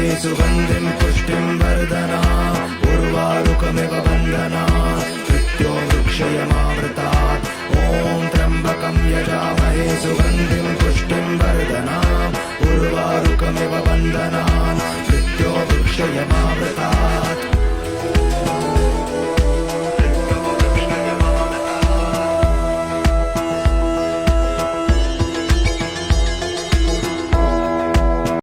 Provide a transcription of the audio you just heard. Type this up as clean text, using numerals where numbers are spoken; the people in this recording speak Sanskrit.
सुगन्धिं पुष्टिं वर्धना उर्वारुकमिव बन्धना मृत्यो वृक्षयमावृतात् ॐ त्र्यम्बकं यजामहे सुगन्धिं पुष्टिं वर्धना उर्वारुकमिव बन्धना मृत्यो वृक्षयमावृतात्